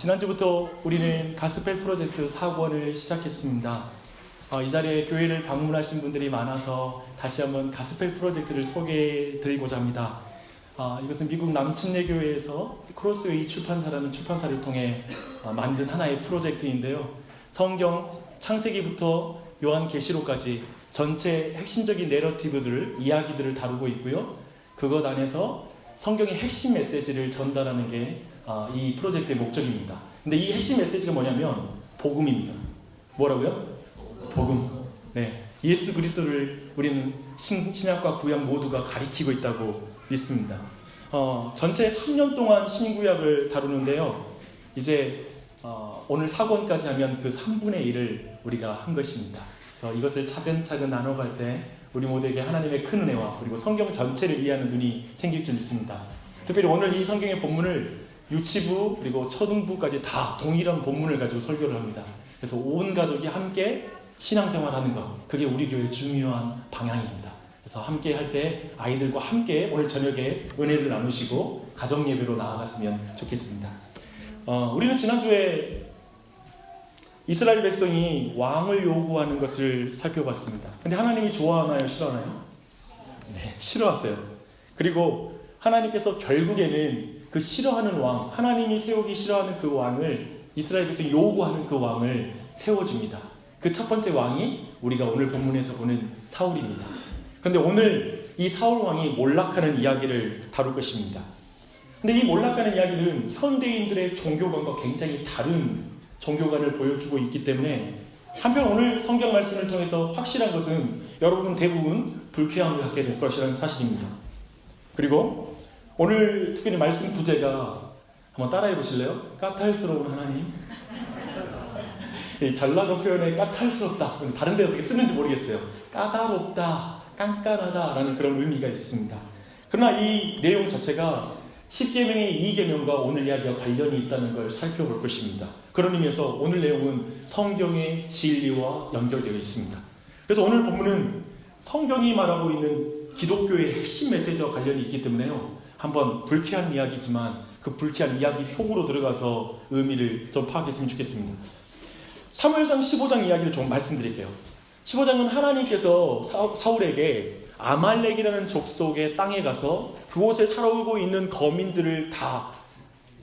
지난주부터 우리는 가스펠 프로젝트 사고원을 시작했습니다. 이 자리에 교회를 방문하신 분들이 많아서 다시 한번 가스펠 프로젝트를 소개해 드리고자 합니다. 이것은 미국 남침례교회에서 크로스웨이 출판사라는 출판사를 통해 만든 하나의 프로젝트인데요. 성경 창세기부터 요한계시록까지 전체 핵심적인 내러티브들을, 이야기들을 다루고 있고요. 그것 안에서 성경의 핵심 메시지를 전달하는 게 이 프로젝트의 목적입니다. 근데 이 핵심 메시지가 뭐냐면 복음입니다. 뭐라고요? 복음. 네, 예수 그리스도를 우리는 신약과 구약 모두가 가리키고 있다고 믿습니다. 전체 3년 동안 신구약을 다루는데요. 이제 오늘 사권까지 하면 그 3분의 1을 우리가 한 것입니다. 그래서 이것을 차근차근 나눠갈 때 우리 모두에게 하나님의 큰 은혜와 그리고 성경 전체를 이해하는 눈이 생길 줄 믿습니다. 특별히 오늘 이 성경의 본문을 유치부 그리고 초등부까지 다 동일한 본문을 가지고 설교를 합니다. 그래서 온 가족이 함께 신앙생활하는 것, 그게 우리 교회의 중요한 방향입니다. 그래서 함께 할 때 아이들과 함께 오늘 저녁에 은혜를 나누시고 가정 예배로 나아갔으면 좋겠습니다. 우리는 지난주에 이스라엘 백성이 왕을 요구하는 것을 살펴봤습니다. 근데 하나님이 좋아하나요? 싫어하나요? 네, 싫어하세요. 그리고 하나님께서 결국에는 그 싫어하는 왕, 하나님이 세우기 싫어하는 그 왕을, 이스라엘 백성이 요구하는 그 왕을 세워줍니다. 그 첫 번째 왕이 우리가 오늘 본문에서 보는 사울입니다. 그런데 오늘 이 사울 왕이 몰락하는 이야기를 다룰 것입니다. 근데 이 몰락하는 이야기는 현대인들의 종교관과 굉장히 다른 종교관을 보여주고 있기 때문에 한편 오늘 성경 말씀을 통해서 확실한 것은 여러분은 대부분 불쾌함을 갖게 될 것이라는 사실입니다. 그리고 오늘 특별히 말씀 부제가 한번 따라해 보실래요? 까탈스러운 하나님. 전라도 표현에 까탈스럽다. 다른 데 어떻게 쓰는지 모르겠어요. 까다롭다, 깐깐하다 라는 그런 의미가 있습니다. 그러나 이 내용 자체가 10계명의 2계명과 오늘 이야기와 관련이 있다는 걸 살펴볼 것입니다. 그런 의미에서 오늘 내용은 성경의 진리와 연결되어 있습니다. 그래서 오늘 본문은 성경이 말하고 있는 기독교의 핵심 메시지와 관련이 있기 때문에요. 한번 불쾌한 이야기지만 그 불쾌한 이야기 속으로 들어가서 의미를 좀 파악했으면 좋겠습니다. 사무엘상 15장 이야기를 좀 말씀드릴게요. 15장은 하나님께서 사울에게 아말렉이라는 족속의 땅에 가서 그곳에 살아오고 있는 거민들을 다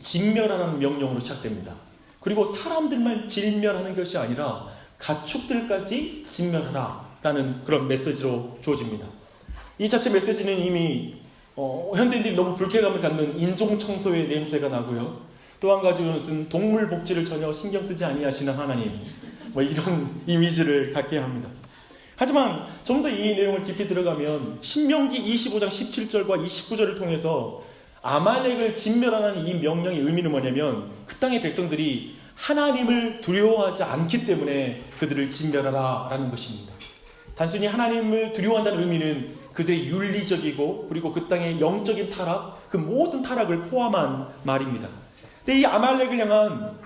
진멸하라는 명령으로 시작됩니다. 그리고 사람들만 진멸하는 것이 아니라 가축들까지 진멸하라라는 그런 메시지로 주어집니다. 이 자체 메시지는 이미 현대인들이 너무 불쾌감을 갖는 인종청소의 냄새가 나고요. 또 한 가지는 동물 복지를 전혀 신경 쓰지 아니하시는 하나님, 이런 이미지를 갖게 합니다. 하지만 좀 더 이 내용을 깊이 들어가면 신명기 25장 17절과 29절을 통해서 아말렉을 진멸하는 이 명령의 의미는 뭐냐면 그 땅의 백성들이 하나님을 두려워하지 않기 때문에 그들을 진멸하라 라는 것입니다. 단순히 하나님을 두려워한다는 의미는 그들의 윤리적이고 그리고 그 땅의 영적인 타락, 그 모든 타락을 포함한 말입니다. 근데 이 아말렉을 향한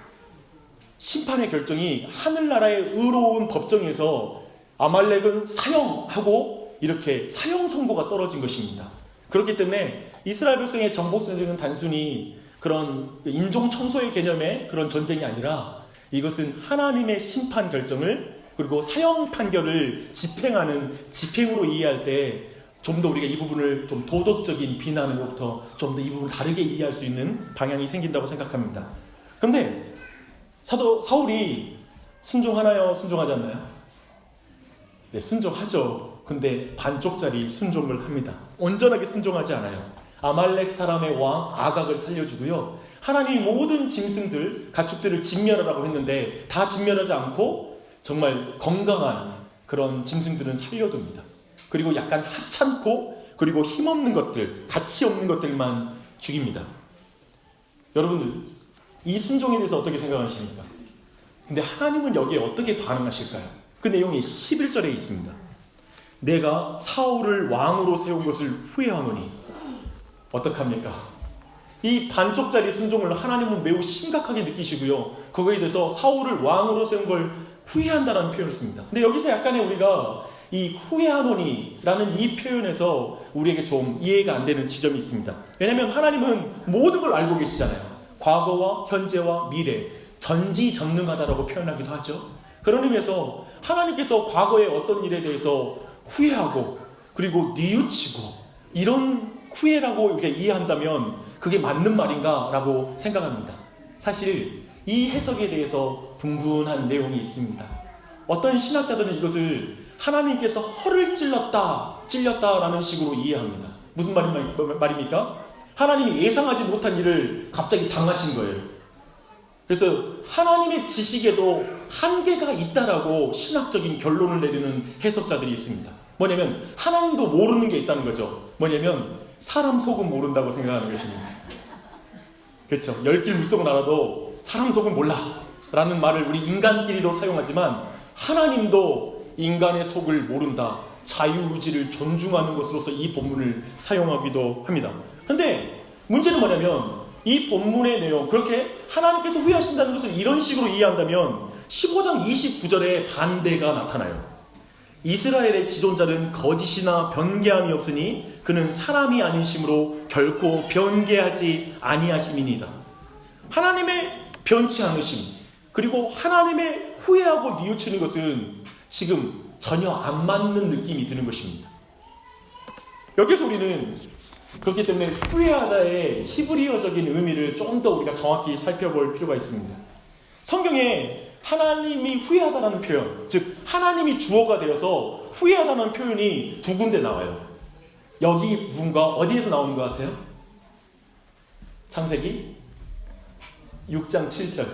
심판의 결정이 하늘나라의 의로운 법정에서 아말렉은 사형하고 이렇게 사형 선고가 떨어진 것입니다. 그렇기 때문에 이스라엘 백성의 정복 전쟁은 단순히 그런 인종 청소의 개념의 그런 전쟁이 아니라 이것은 하나님의 심판 결정을 그리고 사형 판결을 집행하는 집행으로 이해할 때 좀 더 우리가 이 부분을 좀 도덕적인 비난으로부터 좀 더 이 부분을 다르게 이해할 수 있는 방향이 생긴다고 생각합니다. 그런데 사울이 순종하나요? 순종하지 않나요? 네, 순종하죠. 근데 반쪽짜리 순종을 합니다. 온전하게 순종하지 않아요. 아말렉 사람의 왕 아각을 살려주고요. 하나님이 모든 짐승들, 가축들을 진멸하라고 했는데 다 진멸하지 않고 정말 건강한 그런 짐승들은 살려둡니다. 그리고 약간 하찮고 그리고 힘없는 것들, 가치 없는 것들만 죽입니다. 여러분들 이 순종에 대해서 어떻게 생각하십니까? 근데 하나님은 여기에 어떻게 반응하실까요? 그 내용이 11절에 있습니다. 내가 사울을 왕으로 세운 것을 후회하노니 어떡합니까? 이 반쪽짜리 순종을 하나님은 매우 심각하게 느끼시고요. 그거에 대해서 사울을 왕으로 세운 걸 후회한다는 표현을 씁니다. 근데 여기서 약간의 우리가 이 후회하노니 라는 이 표현에서 우리에게 좀 이해가 안 되는 지점이 있습니다. 왜냐하면 하나님은 모든 걸 알고 계시잖아요. 과거와 현재와 미래, 전지전능하다라고 표현하기도 하죠. 그런 의미에서 하나님께서 과거의 어떤 일에 대해서 후회하고 그리고 뉘우치고 이런 후회라고 이렇게 이해한다면 그게 맞는 말인가라고 생각합니다. 사실 이 해석에 대해서 분분한 내용이 있습니다. 어떤 신학자들은 이것을 하나님께서 허를 찔렸다라는 식으로 이해합니다. 무슨 말입니까? 하나님이 예상하지 못한 일을 갑자기 당하신 거예요. 그래서 하나님의 지식에도 한계가 있다라고 신학적인 결론을 내리는 해석자들이 있습니다. 뭐냐면 하나님도 모르는 게 있다는 거죠. 뭐냐면 사람 속은 모른다고 생각하는 것입니다. 그렇죠. 10길 물속은 알아도 사람 속은 몰라 라는 말을 우리 인간끼리도 사용하지만 하나님도 인간의 속을 모른다, 자유의지를 존중하는 것으로서 이 본문을 사용하기도 합니다. 그런데 문제는 뭐냐면 이 본문의 내용, 그렇게 하나님께서 후회하신다는 것을 이런 식으로 이해한다면 15장 29절에 반대가 나타나요. 이스라엘의 지존자는 거짓이나 변개함이 없으니 그는 사람이 아니심으로 결코 변개하지 아니하심이니이다. 하나님의 변치 않으심, 그리고 하나님의 후회하고 뉘우치는 것은 지금 전혀 안 맞는 느낌이 드는 것입니다. 여기서 우리는 그렇기 때문에 후회하다의 히브리어적인 의미를 좀 더 우리가 정확히 살펴볼 필요가 있습니다. 성경에 하나님이 후회하다라는 표현, 즉 하나님이 주어가 되어서 후회하다는 표현이 두 군데 나와요. 여기 부분과 어디에서 나오는 것 같아요? 창세기 6장 7절.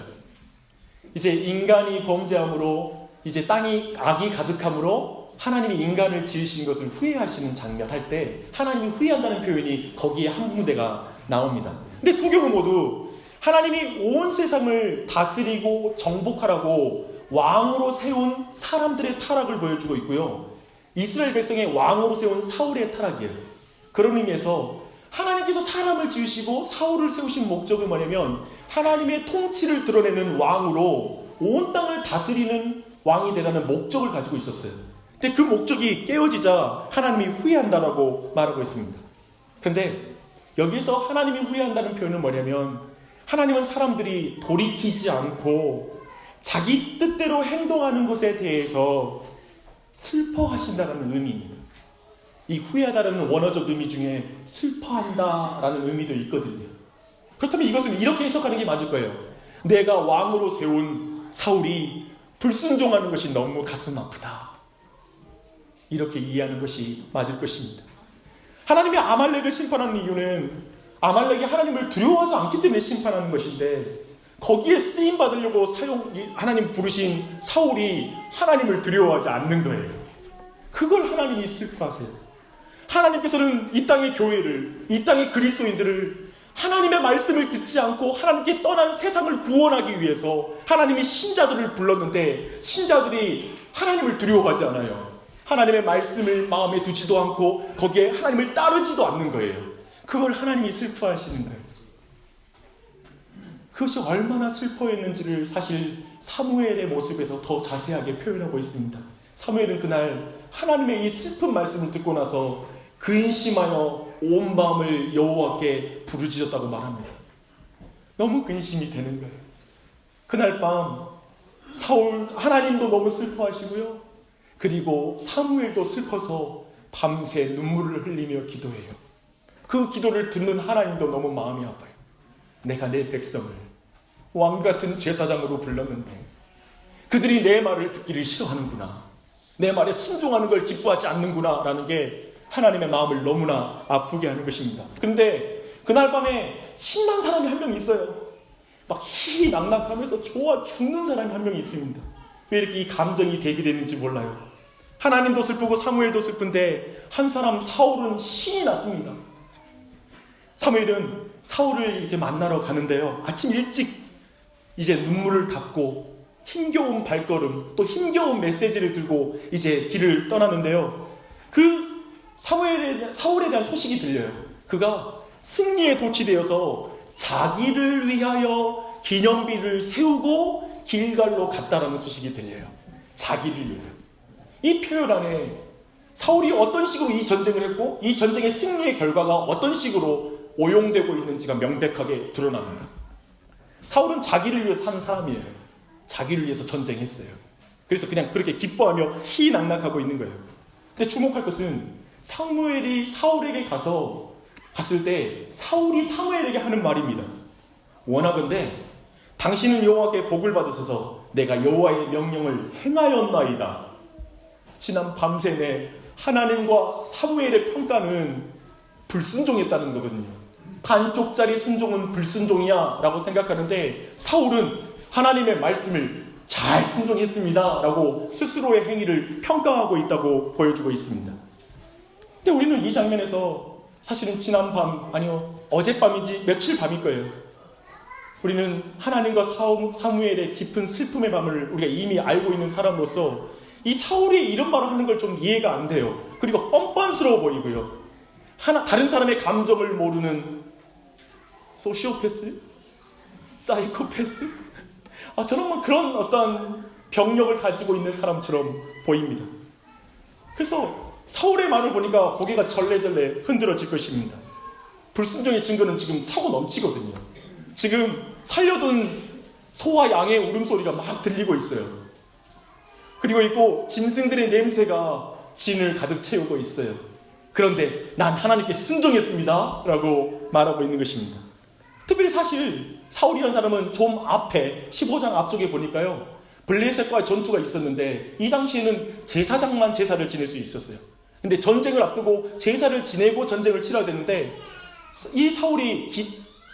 이제 인간이 범죄함으로 이제 땅이 악이 가득함으로 하나님이 인간을 지으신 것을 후회하시는 장면 할 때 하나님이 후회한다는 표현이 거기에 한 군데가 나옵니다. 근데 두 경우 모두 하나님이 온 세상을 다스리고 정복하라고 왕으로 세운 사람들의 타락을 보여주고 있고요. 이스라엘 백성의 왕으로 세운 사울의 타락이에요. 그런 의미에서 하나님께서 사람을 지으시고 사울을 세우신 목적은 뭐냐면 하나님의 통치를 드러내는 왕으로 온 땅을 다스리는 왕이 되라는 목적을 가지고 있었어요. 근데 그 목적이 깨어지자 하나님이 후회한다라고 말하고 있습니다. 그런데 여기서 하나님이 후회한다는 표현은 뭐냐면 하나님은 사람들이 돌이키지 않고 자기 뜻대로 행동하는 것에 대해서 슬퍼하신다는 의미입니다. 이 후회하다라는 원어적 의미 중에 슬퍼한다라는 의미도 있거든요. 그렇다면 이것은 이렇게 해석하는 게 맞을 거예요. 내가 왕으로 세운 사울이 불순종하는 것이 너무 가슴 아프다. 이렇게 이해하는 것이 맞을 것입니다. 하나님이 아말렉을 심판하는 이유는 아말렉이 하나님을 두려워하지 않기 때문에 심판하는 것인데 거기에 쓰임받으려고 하나님 부르신 사울이 하나님을 두려워하지 않는 거예요. 그걸 하나님이 슬퍼하세요. 하나님께서는 이 땅의 교회를, 이 땅의 그리스도인들을 하나님의 말씀을 듣지 않고 하나님께 떠난 세상을 구원하기 위해서 하나님이 신자들을 불렀는데 신자들이 하나님을 두려워하지 않아요. 하나님의 말씀을 마음에 두지도 않고 거기에 하나님을 따르지도 않는 거예요. 그걸 하나님이 슬퍼하시는 거예요. 그것이 얼마나 슬퍼했는지를 사실 사무엘의 모습에서 더 자세하게 표현하고 있습니다. 사무엘은 그날 하나님의 이 슬픈 말씀을 듣고 나서 근심하여 온 마음을 여호와께 부르짖었다고 말합니다. 너무 근심이 되는 거예요. 그날 밤 사울 하나님도 너무 슬퍼하시고요. 그리고 사무엘도 슬퍼서 밤새 눈물을 흘리며 기도해요. 그 기도를 듣는 하나님도 너무 마음이 아파요. 내가 내 백성을 왕같은 제사장으로 불렀는데 그들이 내 말을 듣기를 싫어하는구나. 내 말에 순종하는 걸 기뻐하지 않는구나 라는 게 하나님의 마음을 너무나 아프게 하는 것입니다. 그런데 그날 밤에 신난 사람이 한 명 있어요. 막 희희낙낙하면서 좋아 죽는 사람이 한 명 있습니다. 왜 이렇게 이 감정이 대비되는지 몰라요. 하나님도 슬프고 사무엘도 슬픈데 한 사람 사울은 신이 났습니다. 사무엘은 사울을 이렇게 만나러 가는데요. 아침 일찍 이제 눈물을 닦고 힘겨운 발걸음 또 힘겨운 메시지를 들고 이제 길을 떠나는데요. 그 사울에 대한 소식이 들려요. 그가 승리에 도취되어서 자기를 위하여 기념비를 세우고 길갈로 갔다라는 소식이 들려요. 자기를 위하여. 이 표현 안에 사울이 어떤 식으로 이 전쟁을 했고 이 전쟁의 승리의 결과가 어떤 식으로 오용되고 있는지가 명백하게 드러납니다. 사울은 자기를 위해서 사는 사람이에요. 자기를 위해서 전쟁했어요. 그래서 그냥 그렇게 기뻐하며 희낙낙하고 있는 거예요. 근데 주목할 것은 사무엘이 사울에게 갔을 때 사울이 사무엘에게 하는 말입니다. 원하건대 당신은 여호와께 복을 받으소서. 내가 여호와의 명령을 행하였나이다. 지난 밤새 내 하나님과 사무엘의 평가는 불순종했다는 거거든요. 반쪽짜리 순종은 불순종이야 라고 생각하는데 사울은 하나님의 말씀을 잘 순종했습니다 라고 스스로의 행위를 평가하고 있다고 보여주고 있습니다. 근데 우리는 이 장면에서 사실은 지난 밤, 아니요 어젯밤인지 며칠 밤일 거예요. 우리는 하나님과 사무엘의 깊은 슬픔의 밤을 우리가 이미 알고 있는 사람으로서 이 사울이 이런 말을 하는 걸 좀 이해가 안 돼요. 그리고 뻔뻔스러워 보이고요. 다른 사람의 감정을 모르는 소시오패스? 사이코패스? 저는 그런 어떤 병력을 가지고 있는 사람처럼 보입니다. 그래서 사울의 말을 보니까 고개가 절레절레 흔들어질 것입니다. 불순종의 증거는 지금 차고 넘치거든요. 지금 살려둔 소와 양의 울음소리가 막 들리고 있어요. 그리고 있고 짐승들의 냄새가 진을 가득 채우고 있어요. 그런데 난 하나님께 순종했습니다 라고 말하고 있는 것입니다. 특별히 사실 사울이라는 사람은 좀 앞에 15장 앞쪽에 보니까요, 블레셋과 전투가 있었는데 이 당시에는 제사장만 제사를 지낼 수 있었어요. 근데 전쟁을 앞두고 제사를 지내고 전쟁을 치러야 되는데 이 사울이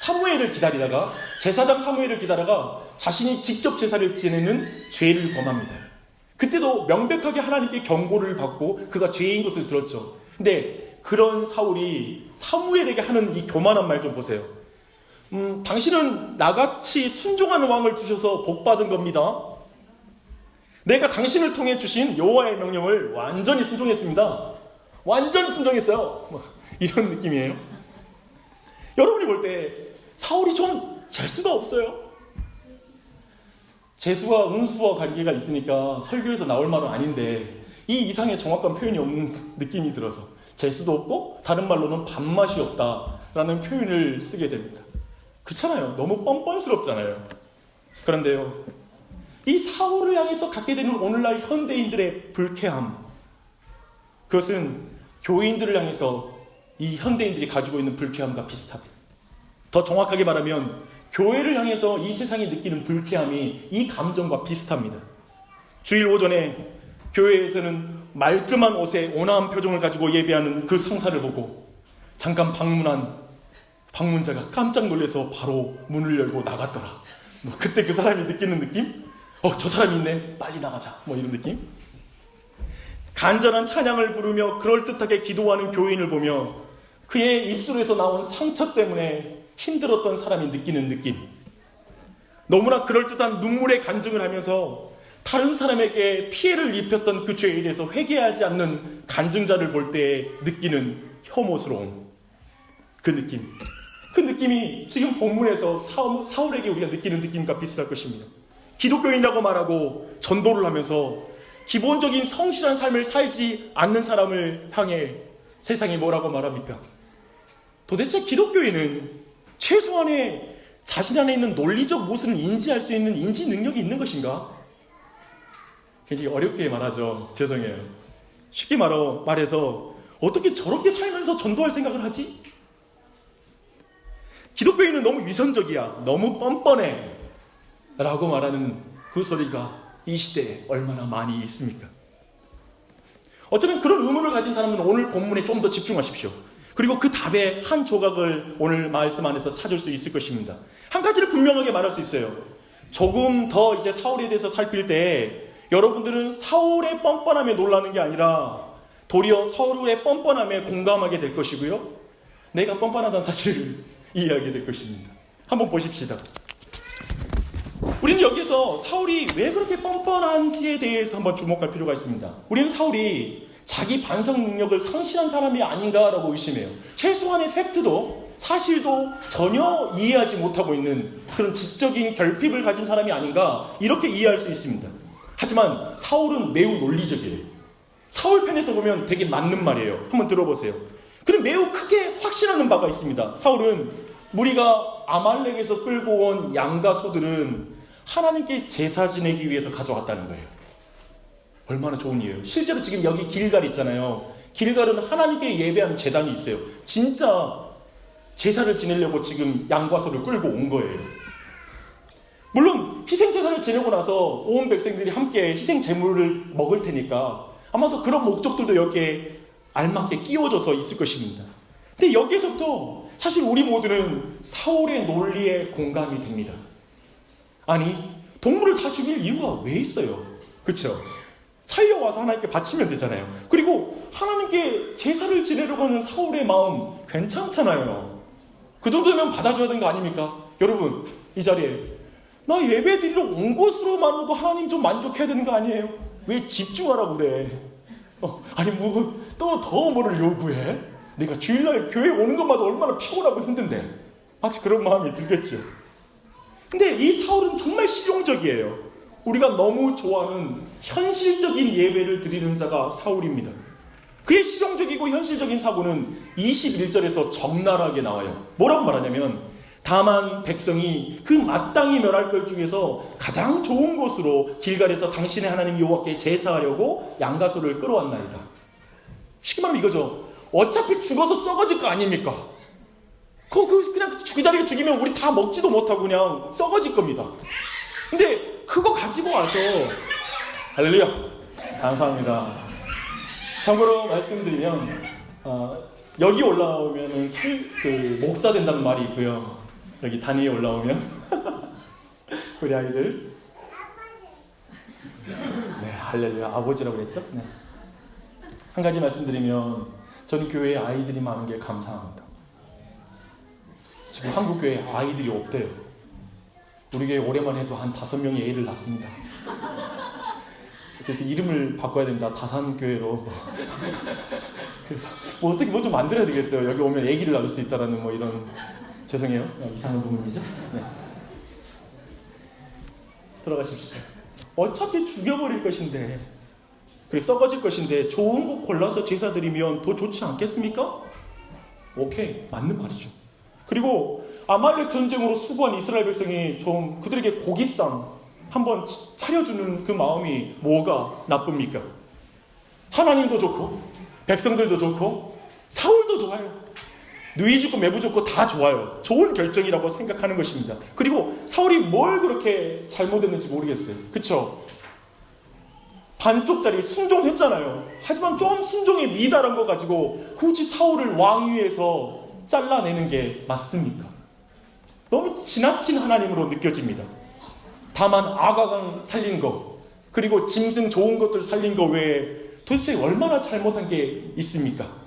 사무엘을 기다리다가, 제사장 사무엘을 기다리다가 자신이 직접 제사를 지내는 죄를 범합니다. 그때도 명백하게 하나님께 경고를 받고 그가 죄인 것을 들었죠. 근데 그런 사울이 사무엘에게 하는 이 교만한 말 좀 보세요. 당신은 나같이 순종하는 왕을 주셔서 복받은 겁니다. 내가 당신을 통해 주신 여호와의 명령을 완전히 순종했습니다. 완전 순종했어요. 이런 느낌이에요. 여러분이 볼 때 사울이 좀 재수가 없어요. 재수와 운수와 관계가 있으니까 설교에서 나올 말은 아닌데 이 이상의 정확한 표현이 없는 느낌이 들어서 재수도 없고 다른 말로는 밥맛이 없다라는 표현을 쓰게 됩니다. 그렇잖아요. 너무 뻔뻔스럽잖아요. 그런데요, 이 사울을 향해서 갖게 되는 오늘날 현대인들의 불쾌함, 그것은 교인들을 향해서 이 현대인들이 가지고 있는 불쾌함과 비슷합니다. 더 정확하게 말하면 교회를 향해서 이 세상이 느끼는 불쾌함이 이 감정과 비슷합니다. 주일 오전에 교회에서는 말끔한 옷에 온화한 표정을 가지고 예배하는 그 상사를 보고 잠깐 방문한 방문자가 깜짝 놀라서 바로 문을 열고 나갔더라. 그때 그 사람이 느끼는 느낌? 저 사람이 있네, 빨리 나가자, 이런 느낌? 간절한 찬양을 부르며 그럴듯하게 기도하는 교인을 보며 그의 입술에서 나온 상처 때문에 힘들었던 사람이 느끼는 느낌, 너무나 그럴듯한 눈물의 간증을 하면서 다른 사람에게 피해를 입혔던 그 죄에 대해서 회개하지 않는 간증자를 볼 때 느끼는 혐오스러움, 그 느낌, 그 느낌이 지금 본문에서 사울에게 우리가 느끼는 느낌과 비슷할 것입니다. 기독교인이라고 말하고 전도를 하면서 기본적인 성실한 삶을 살지 않는 사람을 향해 세상이 뭐라고 말합니까? 도대체 기독교인은 최소한의 자신 안에 있는 논리적 모순을 인지할 수 있는 인지 능력이 있는 것인가? 굉장히 어렵게 말하죠. 죄송해요. 쉽게 말해서 어떻게 저렇게 살면서 전도할 생각을 하지? 기독교인은 너무 위선적이야, 너무 뻔뻔해 라고 말하는 그 소리가 이 시대에 얼마나 많이 있습니까? 어쩌면 그런 의문을 가진 사람들은 오늘 본문에 좀 더 집중하십시오. 그리고 그 답의 한 조각을 오늘 말씀 안에서 찾을 수 있을 것입니다. 한 가지를 분명하게 말할 수 있어요. 조금 더 이제 사울에 대해서 살필 때 여러분들은 사울의 뻔뻔함에 놀라는 게 아니라 도리어 사울의 뻔뻔함에 공감하게 될 것이고요, 내가 뻔뻔하다는 사실을 이해하게 될 것입니다. 한번 보십시다. 우리는 여기서 사울이 왜 그렇게 뻔뻔한지에 대해서 한번 주목할 필요가 있습니다. 우리는 사울이 자기 반성 능력을 상실한 사람이 아닌가라고 의심해요. 최소한의 팩트도 사실도 전혀 이해하지 못하고 있는 그런 지적인 결핍을 가진 사람이 아닌가, 이렇게 이해할 수 있습니다. 하지만 사울은 매우 논리적이에요. 사울 편에서 보면 되게 맞는 말이에요. 한번 들어보세요. 그는 매우 크게 확신하는 바가 있습니다. 사울은 무리가 아말렉에서 끌고 온 양과 소들은 하나님께 제사 지내기 위해서 가져왔다는 거예요. 얼마나 좋은 일이에요. 실제로 지금 여기 길갈 있잖아요. 길갈은 하나님께 예배하는 제단이 있어요. 진짜 제사를 지내려고 지금 양과 소를 끌고 온 거예요. 물론 희생제사를 지내고 나서 온 백성들이 함께 희생 제물을 먹을 테니까 아마도 그런 목적들도 여기에 알맞게 끼워져서 있을 것입니다. 근데 여기에서부터 사실 우리 모두는 사울의 논리에 공감이 됩니다. 아니, 동물을 다 죽일 이유가 왜 있어요? 그렇죠? 살려와서 하나님께 바치면 되잖아요. 그리고 하나님께 제사를 지내려고 하는 사울의 마음 괜찮잖아요. 그 정도면 받아줘야 되는 거 아닙니까? 여러분, 이 자리에 나 예배 드리러 온 것으로만으로도 하나님 좀 만족해야 되는 거 아니에요? 왜 집중하라고 그래? 아니 뭐 또 더 뭐를 요구해? 내가 주일날 교회 오는 것마다 얼마나 피곤하고 힘든데 마치 그런 마음이 들겠죠. 근데 이 사울은 정말 실용적이에요. 우리가 너무 좋아하는 현실적인 예배를 드리는 자가 사울입니다. 그의 실용적이고 현실적인 사고는 21절에서 적나라하게 나와요. 뭐라고 말하냐면 다만 백성이 그 마땅히 멸할 것 중에서 가장 좋은 곳으로 길갈에서 당신의 하나님 여호와께 제사하려고 양과 소를 끌어왔나이다. 쉽게 말하면 이거죠. 어차피 죽어서 썩어질 거 아닙니까? 그냥 그 자리에 죽이면 우리 다 먹지도 못하고 그냥 썩어질 겁니다. 근데 그거 가지고 와서 할렐루야 감사합니다. 참고로 말씀드리면 여기 올라오면은 목사 된다는 말이 있고요. 여기 단위에 올라오면 우리 아이들 네 할렐루야 아버지라고 그랬죠? 네. 한 가지 말씀드리면 저는 교회에 아이들이 많은 게 감사합니다. 지금 한국 교회에 아이들이 없대요. 우리 교회 올해만 해도 한 5명이 애를 낳습니다. 그래서 이름을 바꿔야 된다. 다산교회로. 그래서 어떻게 뭐 좀 만들어야 되겠어요. 여기 오면 애기를 낳을 수 있다라는 뭐 이런 죄송해요. 이상한 소문이죠. 네. 들어가십시오. 어차피 죽여버릴 것인데, 그리고 썩어질 것인데 좋은 거 골라서 제사 드리면 더 좋지 않겠습니까? 오케이, 맞는 말이죠. 그리고 아말렉 전쟁으로 수고한 이스라엘 백성이 좀 그들에게 고깃상 한번 차려주는 그 마음이 뭐가 나쁩니까? 하나님도 좋고 백성들도 좋고 사울도 좋아요. 누이 좋고 매부 좋고 다 좋아요. 좋은 결정이라고 생각하는 것입니다. 그리고 사울이 뭘 그렇게 잘못했는지 모르겠어요. 그쵸? 반쪽짜리 순종했잖아요. 하지만 좀 순종에 미달한 거 가지고 굳이 사울을 왕위에서 잘라내는 게 맞습니까? 너무 지나친 하나님으로 느껴집니다. 다만 아가강 살린 거 그리고 짐승 좋은 것들 살린 거 외에 도대체 얼마나 잘못한 게 있습니까?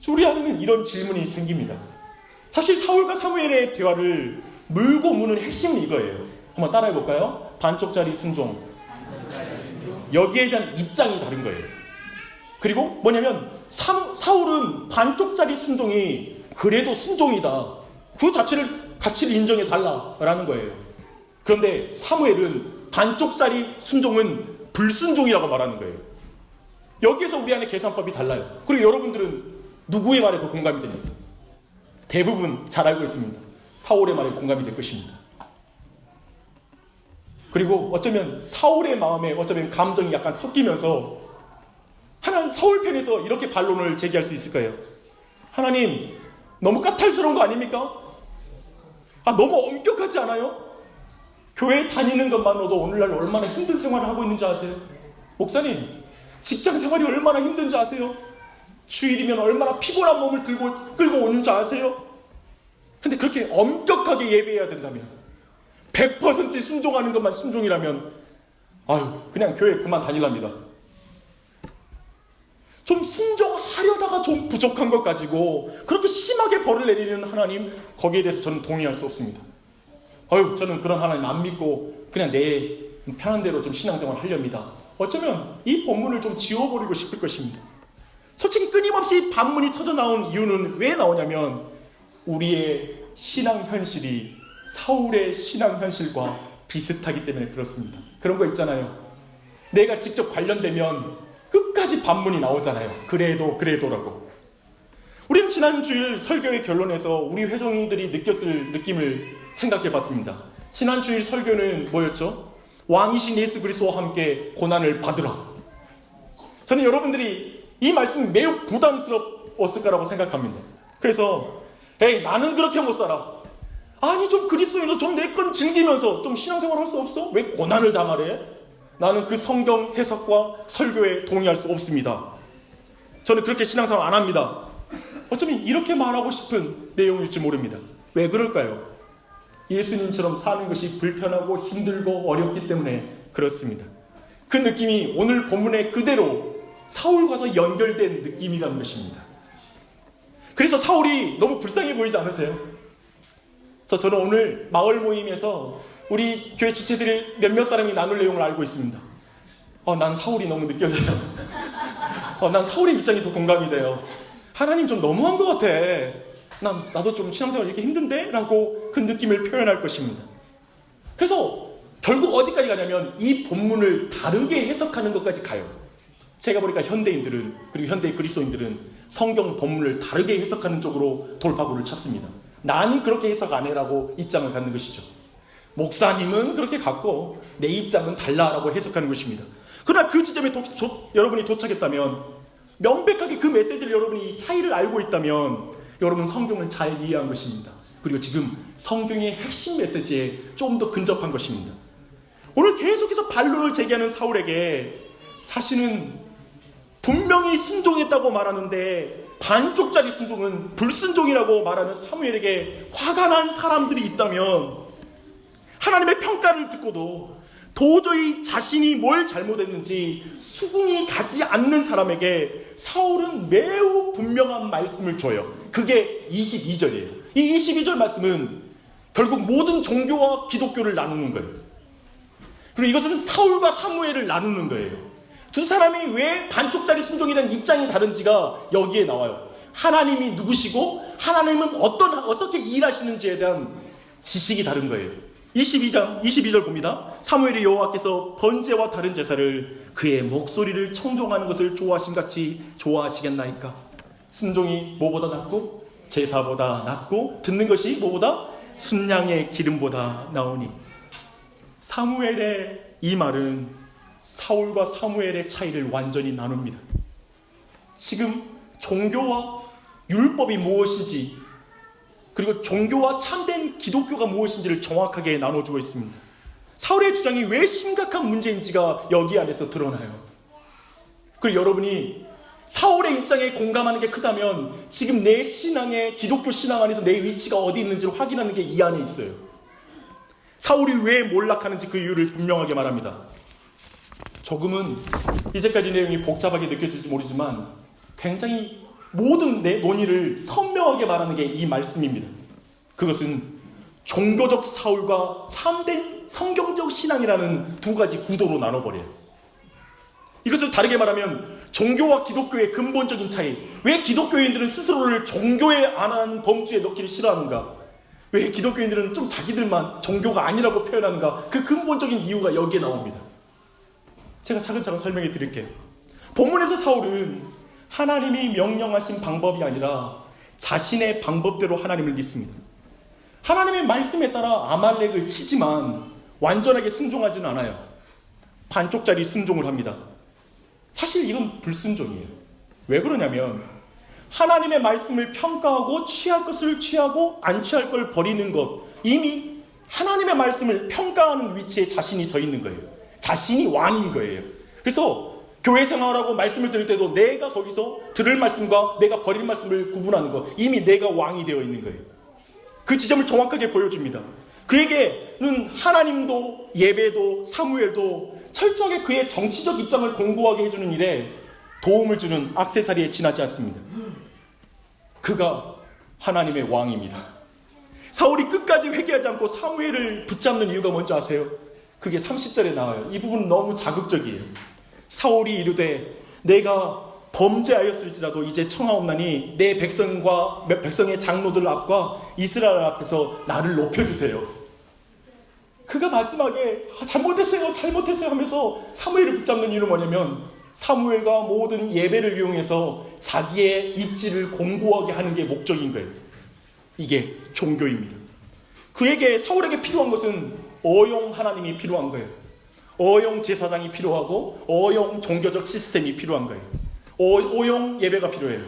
우리 안에는 이런 질문이 생깁니다. 사실 사울과 사무엘의 대화를 물고 무는 핵심은 이거예요. 한번 따라해 볼까요? 반쪽짜리 순종. 여기에 대한 입장이 다른 거예요. 그리고 뭐냐면 사울은 반쪽짜리 순종이 그래도 순종이다. 그 가치를 인정해 달라라는 거예요. 그런데 사무엘은 반쪽짜리 순종은 불순종이라고 말하는 거예요. 여기에서 우리 안에 계산법이 달라요. 그리고 여러분들은 누구의 말에 더 공감이 됩니까? 대부분 잘 알고 있습니다. 사울의 말에 공감이 될 것입니다. 그리고 어쩌면 사울의 마음에 어쩌면 감정이 약간 섞이면서 하나님 사울 편에서 이렇게 반론을 제기할 수 있을 거예요. 하나님 너무 까탈스러운 거 아닙니까? 너무 엄격하지 않아요? 교회 다니는 것만으로도 오늘날 얼마나 힘든 생활을 하고 있는지 아세요? 목사님 직장 생활이 얼마나 힘든지 아세요? 주일이면 얼마나 피곤한 몸을 끌고 오는지 아세요? 근데 그렇게 엄격하게 예배해야 된다면 100% 순종하는 것만 순종이라면 그냥 교회 그만 다니랍니다. 좀 순종하려다가 좀 부족한 것 가지고 그렇게 심하게 벌을 내리는 하나님, 거기에 대해서 저는 동의할 수 없습니다. 저는 그런 하나님 안 믿고 그냥 내 편한 대로 좀 신앙생활 하렵니다. 어쩌면 이 본문을 좀 지워버리고 싶을 것입니다. 솔직히 끊임없이 반문이 터져 나온 이유는 왜 나오냐면 우리의 신앙 현실이 사울의 신앙 현실과 비슷하기 때문에 그렇습니다. 그런 거 있잖아요. 내가 직접 관련되면 끝까지 반문이 나오잖아요. 그래도라고. 우리는 지난 주일 설교의 결론에서 우리 회종인들이 느꼈을 느낌을 생각해 봤습니다. 지난 주일 설교는 뭐였죠? 왕이신 예수 그리스도와 함께 고난을 받으라. 저는 여러분들이 이 말씀이 매우 부담스러웠을 거라고 생각합니다. 그래서 나는 그렇게 못 살아. 아니 좀 그리스도인으로 좀 내 건 즐기면서 좀 신앙생활 할 수 없어? 왜 고난을 당하래? 나는 그 성경 해석과 설교에 동의할 수 없습니다. 저는 그렇게 신앙생활 안 합니다. 어쩌면 이렇게 말하고 싶은 내용일지 모릅니다. 왜 그럴까요? 예수님처럼 사는 것이 불편하고 힘들고 어렵기 때문에 그렇습니다. 그 느낌이 오늘 본문에 그대로 사울과도 연결된 느낌이라는 것입니다. 그래서 사울이 너무 불쌍해 보이지 않으세요? 그래서 저는 오늘 마을 모임에서 우리 교회 지체들이 몇몇 사람이 나눌 내용을 알고 있습니다. 난 사울이 너무 느껴져요. 난 사울의 입장이 더 공감이 돼요. 하나님 좀 너무한 것 같아. 나도 좀 신앙생활 이렇게 힘든데? 라고 그 느낌을 표현할 것입니다. 그래서 결국 어디까지 가냐면 이 본문을 다르게 해석하는 것까지 가요. 제가 보니까 현대인들은, 그리고 현대 그리스도인들은 성경 본문을 다르게 해석하는 쪽으로 돌파구를 찾습니다. 난 그렇게 해석 안 해라고 입장을 갖는 것이죠. 목사님은 그렇게 갖고 내 입장은 달라라고 해석하는 것입니다. 그러나 그 지점에 여러분이 도착했다면, 명백하게 그 메시지를 여러분이 이 차이를 알고 있다면 여러분 성경을 잘 이해한 것입니다. 그리고 지금 성경의 핵심 메시지에 좀 더 근접한 것입니다. 오늘 계속해서 반론을 제기하는 사울에게 자신은 분명히 순종했다고 말하는데 반쪽짜리 순종은 불순종이라고 말하는 사무엘에게 화가 난 사람들이 있다면, 하나님의 평가를 듣고도 도저히 자신이 뭘 잘못했는지 수긍이 가지 않는 사람에게 사울은 매우 분명한 말씀을 줘요. 그게 22절이에요. 이 22절 말씀은 결국 모든 종교와 기독교를 나누는 거예요. 그리고 이것은 사울과 사무엘을 나누는 거예요. 두 사람이 왜 반쪽짜리 순종에 대한 입장이 다른지가 여기에 나와요. 하나님이 누구시고 하나님은 어떻게 일하시는지에 대한 지식이 다른 거예요. 22절 봅니다. 사무엘이 여호와께서 번제와 다른 제사를 그의 목소리를 청종하는 것을 좋아하심같이 좋아하시겠나이까? 순종이 뭐보다 낫고 제사보다 낫고 듣는 것이 뭐보다 순양의 기름보다 나오니. 사무엘의 이 말은 사울과 사무엘의 차이를 완전히 나눕니다. 지금 종교와 율법이 무엇인지, 그리고 종교와 참된 기독교가 무엇인지를 정확하게 나눠주고 있습니다. 사울의 주장이 왜 심각한 문제인지가 여기 안에서 드러나요. 그리고 여러분이 사울의 입장에 공감하는 게 크다면 지금 내 신앙의 기독교 신앙 안에서 내 위치가 어디 있는지를 확인하는 게 이 안에 있어요. 사울이 왜 몰락하는지 그 이유를 분명하게 말합니다. 조금은 이제까지 내용이 복잡하게 느껴질지 모르지만 굉장히 모든 내 논의를 선명하게 말하는 게 이 말씀입니다. 그것은 종교적 사울과 참된 성경적 신앙이라는 두 가지 구도로 나눠버려요. 이것을 다르게 말하면 종교와 기독교의 근본적인 차이. 왜 기독교인들은 스스로를 종교에 안한 범주에 넣기를 싫어하는가? 왜 기독교인들은 좀 자기들만 종교가 아니라고 표현하는가? 그 근본적인 이유가 여기에 나옵니다. 제가 차근차근 설명해 드릴게요. 본문에서 사울은 하나님이 명령하신 방법이 아니라 자신의 방법대로 하나님을 믿습니다. 하나님의 말씀에 따라 아말렉을 치지만 완전하게 순종하지는 않아요. 반쪽짜리 순종을 합니다. 사실 이건 불순종이에요. 왜 그러냐면 하나님의 말씀을 평가하고 취할 것을 취하고 안 취할 걸 버리는 것, 이미 하나님의 말씀을 평가하는 위치에 자신이 서 있는 거예요. 자신이 왕인 거예요. 그래서 교회 생활하고 말씀을 들을 때도 내가 거기서 들을 말씀과 내가 버릴 말씀을 구분하는 것, 이미 내가 왕이 되어 있는 거예요. 그 지점을 정확하게 보여줍니다. 그에게는 하나님도 예배도 사무엘도 철저하게 그의 정치적 입장을 공고하게 해주는 일에 도움을 주는 액세서리에 지나지 않습니다. 그가 하나님의 왕입니다. 사울이 끝까지 회개하지 않고 사무엘을 붙잡는 이유가 뭔지 아세요? 그게 30절에 나와요. 이 부분은 너무 자극적이에요. 사울이 이르되 내가 범죄하였을지라도 이제 청하옵나니 내 백성의 장로들 앞과 이스라엘 앞에서 나를 높여주세요. 그가 마지막에 잘못했어요 하면서 사무엘을 붙잡는 이유는 뭐냐면 사무엘과 모든 예배를 이용해서 자기의 입지를 공고하게 하는 게 목적인 거예요. 이게 종교입니다. 그에게 사울에게 필요한 것은 어용 하나님이 필요한 거예요. 어용 제사장이 필요하고 어용 종교적 시스템이 필요한 거예요. 어용 예배가 필요해요.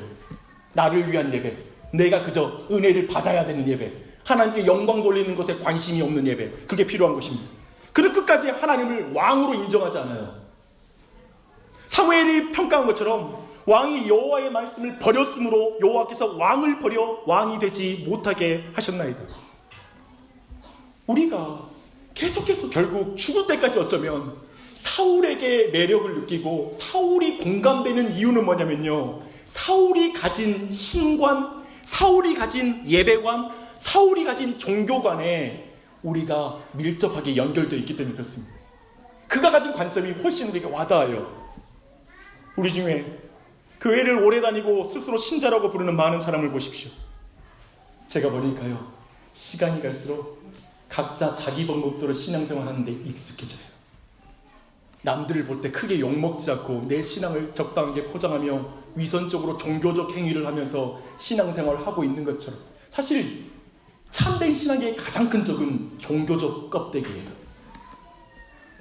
나를 위한 예배, 내가 그저 은혜를 받아야 되는 예배, 하나님께 영광 돌리는 것에 관심이 없는 예배, 그게 필요한 것입니다. 그는 끝까지 하나님을 왕으로 인정하지 않아요. 사무엘이 평가한 것처럼 왕이 여호와의 말씀을 버렸으므로 여호와께서 왕을 버려 왕이 되지 못하게 하셨나이다. 우리가 계속해서 결국 죽을 때까지 어쩌면 사울에게 매력을 느끼고 사울이 공감되는 이유는 뭐냐면요, 사울이 가진 신관, 사울이 가진 예배관, 사울이 가진 종교관에 우리가 밀접하게 연결되어 있기 때문에 그렇습니다. 그가 가진 관점이 훨씬 우리에게 와닿아요. 우리 중에 교회를 오래 다니고 스스로 신자라고 부르는 많은 사람을 보십시오. 제가 보니까요, 시간이 갈수록 각자 자기 방법대로 신앙생활 하는데 익숙해져요. 남들을 볼 때 크게 욕먹지 않고 내 신앙을 적당하게 포장하며 위선적으로 종교적 행위를 하면서 신앙생활을 하고 있는 것처럼, 사실 참된 신앙의 가장 큰 적은 종교적 껍데기예요.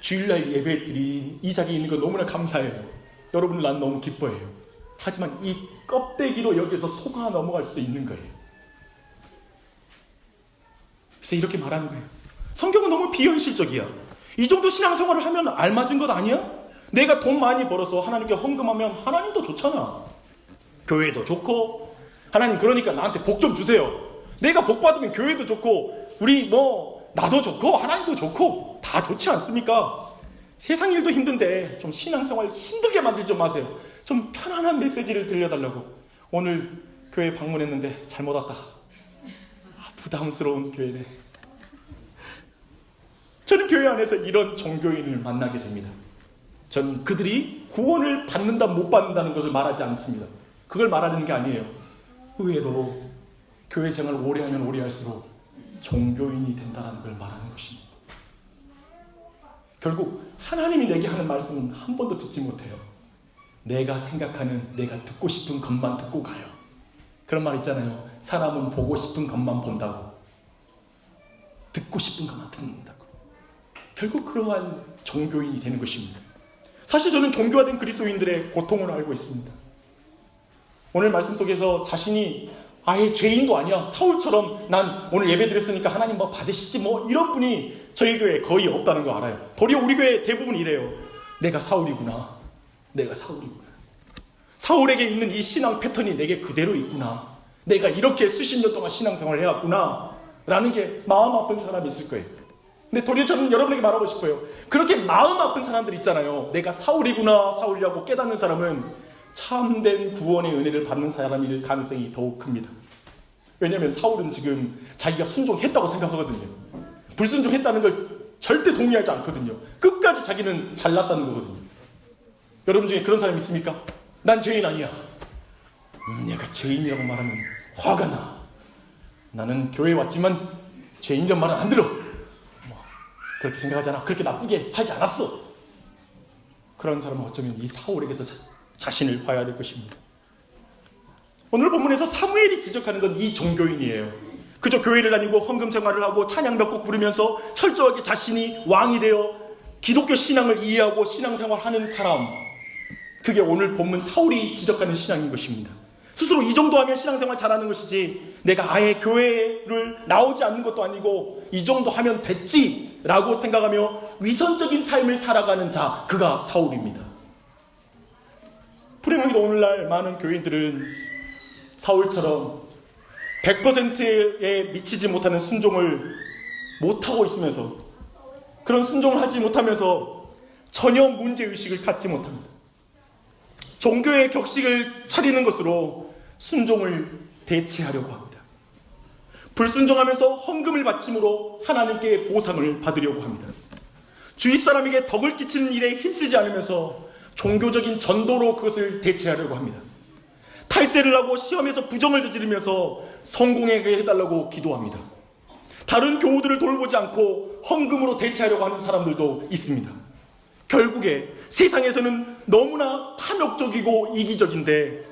주일날 예배 드린 이 자리에 있는 거 너무나 감사해요. 여러분을 난 너무 기뻐해요. 하지만 이 껍데기로 여기서 속아 넘어갈 수 있는 거예요. 그래서 이렇게 말하는 거예요. 성경은 너무 비현실적이야. 이 정도 신앙생활을 하면 알맞은 것 아니야? 내가 돈 많이 벌어서 하나님께 헌금하면 하나님도 좋잖아. 교회도 좋고, 하나님 그러니까 나한테 복 좀 주세요. 내가 복 받으면 교회도 좋고, 우리 나도 좋고 하나님도 좋고 다 좋지 않습니까? 세상 일도 힘든데 좀 신앙생활 힘들게 만들지 마세요. 좀 편안한 메시지를 들려달라고. 오늘 교회 방문했는데 잘못 왔다. 부담스러운 교회네. 저는 교회 안에서 이런 종교인을 만나게 됩니다. 저는 그들이 구원을 받는다 못 받는다는 것을 말하지 않습니다. 그걸 말하는 게 아니에요. 의외로 교회 생활 오래 하면 오래 할수록 종교인이 된다는 걸 말하는 것입니다. 결국 하나님이 내게 하는 말씀은 한 번도 듣지 못해요. 내가 생각하는, 내가 듣고 싶은 것만 듣고 가요. 그런 말 있잖아요. 사람은 보고 싶은 것만 본다고, 듣고 싶은 것만 듣는다고. 결국 그러한 종교인이 되는 것입니다. 사실 저는 종교화된 그리스도인들의 고통을 알고 있습니다. 오늘 말씀 속에서 자신이 아예 죄인도 아니야, 사울처럼 난 오늘 예배 드렸으니까 하나님 받으시지 이런 분이 저희 교회에 거의 없다는 거 알아요. 도리어 우리 교회 대부분 이래요. 내가 사울이구나. 내가 사울이구나. 사울에게 있는 이 신앙 패턴이 내게 그대로 있구나. 내가 이렇게 수십 년 동안 신앙생활을 해왔구나 라는 게 마음 아픈 사람이 있을 거예요. 근데 도리어 저는 여러분에게 말하고 싶어요. 그렇게 마음 아픈 사람들 있잖아요. 내가 사울이구나, 사울이라고 깨닫는 사람은 참된 구원의 은혜를 받는 사람일 가능성이 더욱 큽니다. 왜냐하면 사울은 지금 자기가 순종했다고 생각하거든요. 불순종했다는 걸 절대 동의하지 않거든요. 끝까지 자기는 잘났다는 거거든요. 여러분 중에 그런 사람이 있습니까? 난 죄인 아니야. 내가 죄인이라고 말하면 화가 나. 나는 교회에 왔지만 죄인이란 말은 안 들어. 그렇게 생각하잖아. 그렇게 나쁘게 살지 않았어. 그런 사람은 어쩌면 이 사울에게서 자신을 봐야 될 것입니다. 오늘 본문에서 사무엘이 지적하는 건 이 종교인이에요. 그저 교회를 다니고 헌금 생활을 하고 찬양 몇 곡 부르면서 철저하게 자신이 왕이 되어 기독교 신앙을 이해하고 신앙생활하는 사람, 그게 오늘 본문 사울이 지적하는 신앙인 것입니다. 스스로 이 정도 하면 신앙생활 잘하는 것이지, 내가 아예 교회를 나오지 않는 것도 아니고 이 정도 하면 됐지 라고 생각하며 위선적인 삶을 살아가는 자, 그가 사울입니다. 불행하게도 오늘날 많은 교인들은 사울처럼 100%에 미치지 못하는 순종을 못하고 있으면서, 그런 순종을 하지 못하면서 전혀 문제의식을 갖지 못합니다. 종교의 격식을 차리는 것으로 순종을 대체하려고 합니다. 불순종하면서 헌금을 바침으로 하나님께 보상을 받으려고 합니다. 주위 사람에게 덕을 끼치는 일에 힘쓰지 않으면서 종교적인 전도로 그것을 대체하려고 합니다. 탈세를 하고 시험에서 부정을 저지르면서 성공하게 해달라고 기도합니다. 다른 교우들을 돌보지 않고 헌금으로 대체하려고 하는 사람들도 있습니다. 결국에 세상에서는 너무나 탐욕적이고 이기적인데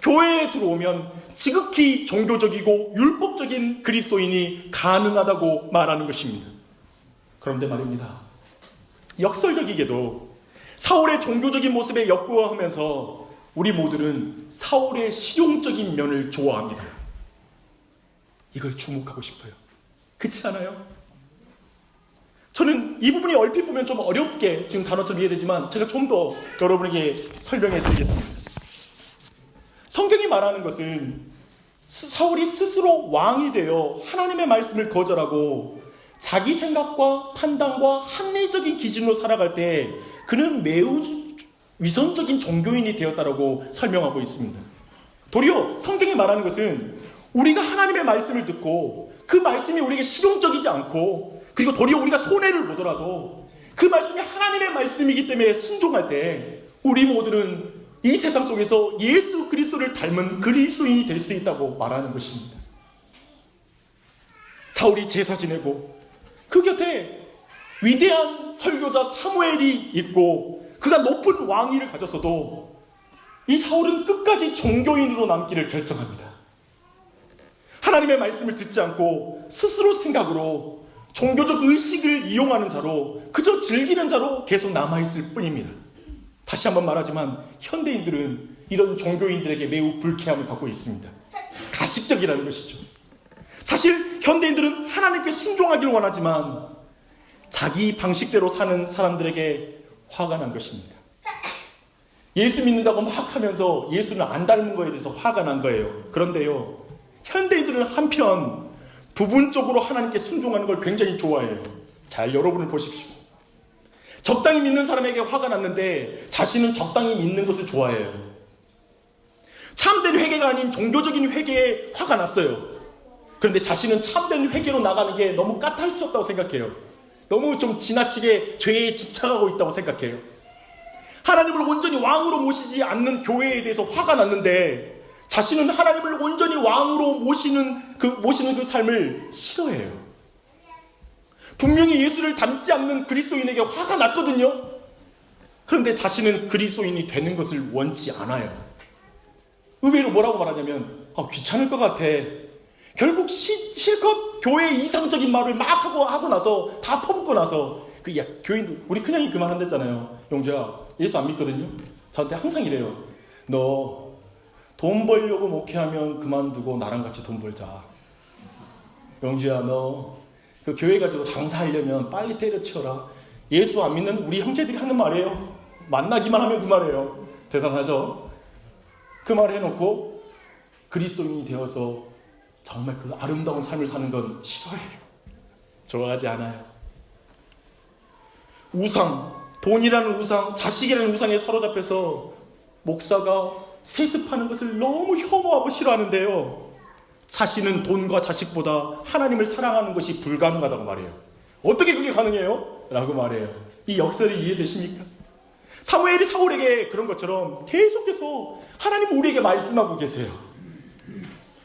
교회에 들어오면 지극히 종교적이고 율법적인 그리스도인이 가능하다고 말하는 것입니다. 그런데 말입니다, 역설적이게도 사울의 종교적인 모습에 역부하면서 우리 모두는 사울의 실용적인 면을 좋아합니다. 이걸 주목하고 싶어요. 그렇지 않아요? 저는 이 부분이 얼핏 보면 좀 어렵게 지금 단어처럼 이해되지만 제가 좀 더 여러분에게 설명해 드리겠습니다. 성경이 말하는 것은 사울이 스스로 왕이 되어 하나님의 말씀을 거절하고 자기 생각과 판단과 합리적인 기준으로 살아갈 때 그는 매우 위선적인 종교인이 되었다라고 설명하고 있습니다. 도리어 성경이 말하는 것은 우리가 하나님의 말씀을 듣고 그 말씀이 우리에게 실용적이지 않고 그리고 도리어 우리가 손해를 보더라도 그 말씀이 하나님의 말씀이기 때문에 순종할 때 우리 모두는 이 세상 속에서 예수 그리스도를 닮은 그리스도인이 될 수 있다고 말하는 것입니다. 사울이 제사 지내고 그 곁에 위대한 설교자 사무엘이 있고 그가 높은 왕위를 가졌어도 이 사울은 끝까지 종교인으로 남기를 결정합니다. 하나님의 말씀을 듣지 않고 스스로 생각으로 종교적 의식을 이용하는 자로 그저 즐기는 자로 계속 남아있을 뿐입니다. 다시 한번 말하지만 현대인들은 이런 종교인들에게 매우 불쾌함을 갖고 있습니다. 가식적이라는 것이죠. 사실 현대인들은 하나님께 순종하기를 원하지만 자기 방식대로 사는 사람들에게 화가 난 것입니다. 예수 믿는다고 막 하면서 예수는 안 닮은 거에 대해서 화가 난 거예요. 그런데요, 현대인들은 한편 부분적으로 하나님께 순종하는 걸 굉장히 좋아해요. 잘 여러분을 보십시오. 적당히 믿는 사람에게 화가 났는데 자신은 적당히 믿는 것을 좋아해요. 참된 회개가 아닌 종교적인 회개에 화가 났어요. 그런데 자신은 참된 회개로 나가는 게 너무 까탈스럽다고 생각해요. 너무 좀 지나치게 죄에 집착하고 있다고 생각해요. 하나님을 온전히 왕으로 모시지 않는 교회에 대해서 화가 났는데 자신은 하나님을 온전히 왕으로 모시는 그 삶을 싫어해요. 분명히 예수를 닮지 않는 그리스도인에게 화가 났거든요. 그런데 자신은 그리스도인이 되는 것을 원치 않아요. 의외로 뭐라고 말하냐면 귀찮을 것 같아. 결국 실컷 교회 이상적인 말을 막 하고 나서 다 퍼붓고 나서 교인들 우리 큰형이 그 말 한댔잖아요. 용주야, 예수 안 믿거든요. 저한테 항상 이래요. 너 돈 벌려고 목회하면 그만두고 나랑 같이 돈 벌자. 용주야, 너 그 교회 가지고 장사하려면 빨리 때려치워라. 예수 안 믿는 우리 형제들이 하는 말이에요. 만나기만 하면 그 말이에요. 대단하죠? 그 말 해놓고 그리스도인이 되어서 정말 그 아름다운 삶을 사는 건 싫어해요. 좋아하지 않아요. 우상, 돈이라는 우상, 자식이라는 우상에 사로잡혀서 목사가 세습하는 것을 너무 혐오하고 싫어하는데요, 자신은 돈과 자식보다 하나님을 사랑하는 것이 불가능하다고 말해요. 어떻게 그게 가능해요? 라고 말해요. 이 역설이 이해되십니까? 사무엘이 사울에게 그런 것처럼 계속해서 하나님은 우리에게 말씀하고 계세요.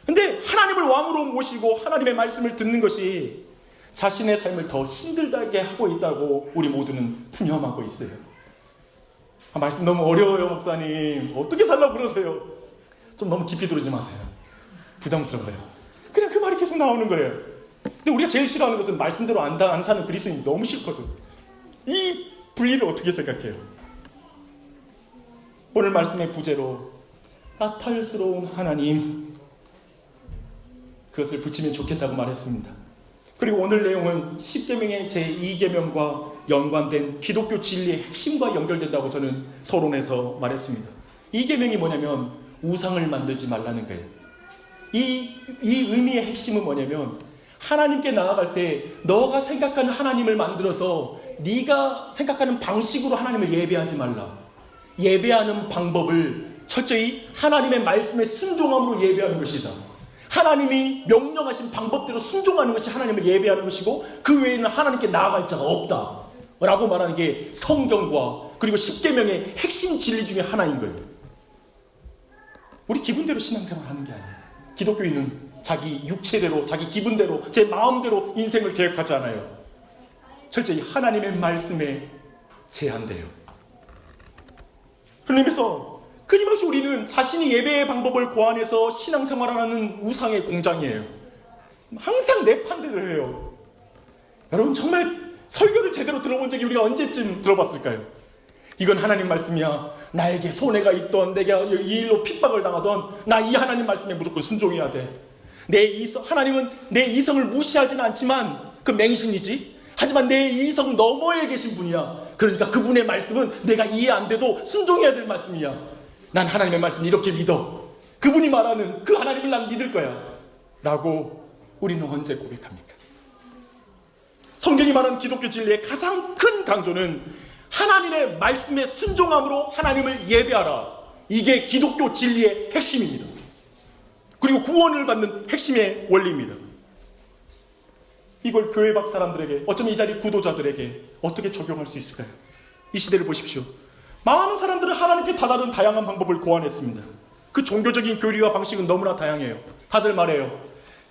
근데 하나님을 왕으로 모시고 하나님의 말씀을 듣는 것이 자신의 삶을 더 힘들게 하고 있다고 우리 모두는 푸념하고 있어요. 말씀 너무 어려워요, 목사님. 어떻게 살라고 그러세요? 좀 너무 깊이 들어오지 마세요. 부담스러워요. 그냥 그 말이 계속 나오는 거예요. 근데 우리가 제일 싫어하는 것은 말씀대로 안 사는 그리스도인이 너무 싫거든. 이 분리를 어떻게 생각해요? 오늘 말씀의 부제로 까탈스러운 하나님, 그것을 붙이면 좋겠다고 말했습니다. 그리고 오늘 내용은 10계명의 제2계명과 연관된 기독교 진리의 핵심과 연결된다고 저는 서론에서 말했습니다. 이 계명이 뭐냐면 우상을 만들지 말라는 거예요. 이 의미의 핵심은 뭐냐면 하나님께 나아갈 때 너가 생각하는 하나님을 만들어서 네가 생각하는 방식으로 하나님을 예배하지 말라. 예배하는 방법을 철저히 하나님의 말씀에 순종함으로 예배하는 것이다. 하나님이 명령하신 방법대로 순종하는 것이 하나님을 예배하는 것이고 그 외에는 하나님께 나아갈 자가 없다 라고 말하는 게 성경과 그리고 10계명의 핵심 진리 중에 하나인 거예요. 우리 기분대로 신앙생활 하는 게 아니에요. 기독교인은 자기 육체대로, 자기 기분대로, 제 마음대로 인생을 계획하지 않아요. 철저히 하나님의 말씀에 제한돼요. 그러면서 끊임없이 우리는 자신이 예배의 방법을 고안해서 신앙생활하는 우상의 공장이에요. 항상 내 판대로 해요. 여러분, 정말 설교를 제대로 들어본 적이 우리가 언제쯤 들어봤을까요? 이건 하나님 말씀이야. 나에게 손해가 있던, 내가 이 일로 핍박을 당하던, 나 이 하나님 말씀에 무조건 순종해야 돼. 하나님은 내 이성을 무시하지는 않지만 그 맹신이지. 하지만 내 이성 너머에 계신 분이야. 그러니까 그분의 말씀은 내가 이해 안 돼도 순종해야 될 말씀이야. 난 하나님의 말씀을 이렇게 믿어. 그분이 말하는 그 하나님을 난 믿을 거야. 라고 우리는 언제 고백합니까? 성경이 말하는 기독교 진리의 가장 큰 강조는 하나님의 말씀에 순종함으로 하나님을 예배하라. 이게 기독교 진리의 핵심입니다. 그리고 구원을 받는 핵심의 원리입니다. 이걸 교회 밖 사람들에게, 어쩌면 이 자리 구도자들에게 어떻게 적용할 수 있을까요? 이 시대를 보십시오. 많은 사람들은 하나님께 다른 다양한 방법을 고안했습니다. 그 종교적인 교리와 방식은 너무나 다양해요. 다들 말해요.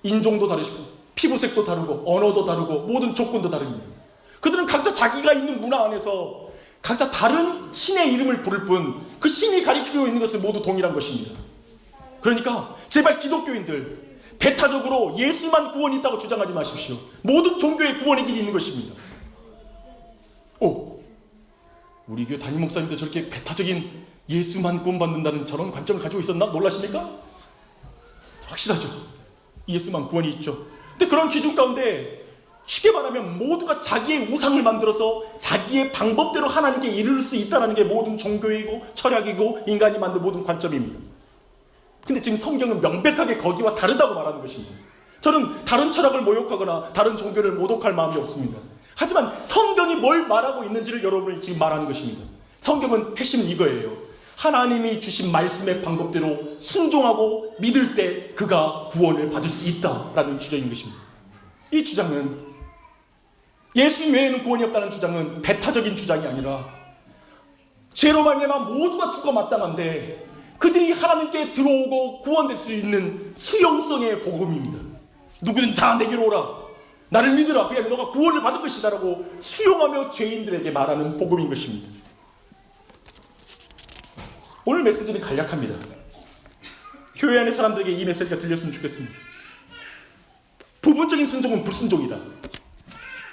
인종도 다르시고 피부색도 다르고 언어도 다르고 모든 조건도 다릅니다. 그들은 각자 자기가 있는 문화 안에서 각자 다른 신의 이름을 부를 뿐 그 신이 가리키고 있는 것은 모두 동일한 것입니다. 그러니까 제발 기독교인들, 배타적으로 예수만 구원이 있다고 주장하지 마십시오. 모든 종교의 구원의 길이 있는 것입니다. 우리 교회 담임 목사님도 저렇게 배타적인 예수만 구원받는다는 저런 관점을 가지고 있었나? 놀라십니까? 확실하죠. 예수만 구원이 있죠. 근데 그런 기준 가운데 쉽게 말하면 모두가 자기의 우상을 만들어서 자기의 방법대로 하나님께 이룰 수 있다는 게 모든 종교이고 철학이고 인간이 만든 모든 관점입니다. 근데 지금 성경은 명백하게 거기와 다르다고 말하는 것입니다. 저는 다른 철학을 모욕하거나 다른 종교를 모독할 마음이 없습니다. 하지만 성경이 뭘 말하고 있는지를 여러분이 지금 말하는 것입니다. 성경은 핵심은 이거예요. 하나님이 주신 말씀의 방법대로 순종하고 믿을 때 그가 구원을 받을 수 있다라는 주장인 것입니다. 이 주장은, 예수 외에는 구원이 없다는 주장은 배타적인 주장이 아니라 죄로 말미암아 모두가 죽어 마땅한데 그들이 하나님께 들어오고 구원될 수 있는 수용성의 복음입니다. 누구든 다 내게로 오라, 나를 믿으라, 그냥 너가 구원을 받을 것이다 라고 수용하며 죄인들에게 말하는 복음인 것입니다. 오늘 메시지는 간략합니다. 교회 안의 사람들에게 이 메시지가 들렸으면 좋겠습니다. 부분적인 순종은 불순종이다.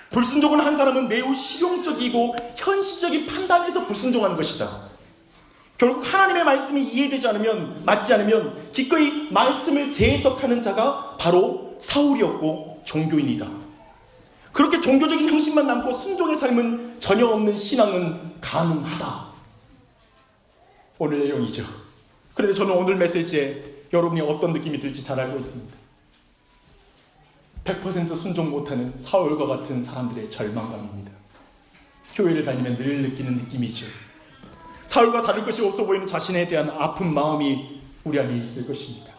불순종은 한 사람은 매우 실용적이고 현실적인 판단에서 불순종하는 것이다. 결국 하나님의 말씀이 이해되지 않으면, 맞지 않으면 기꺼이 말씀을 재해석하는 자가 바로 사울이었고 종교인이다. 그렇게 종교적인 형식만 남고 순종의 삶은 전혀 없는 신앙은 가능하다. 오늘 내용이죠. 그런데 저는 오늘 메시지에 여러분이 어떤 느낌이 들지 잘 알고 있습니다. 100% 순종 못하는 사울과 같은 사람들의 절망감입니다. 교회를 다니면 늘 느끼는 느낌이죠. 사울과 다를 것이 없어 보이는 자신에 대한 아픈 마음이 우리 안에 있을 것입니다.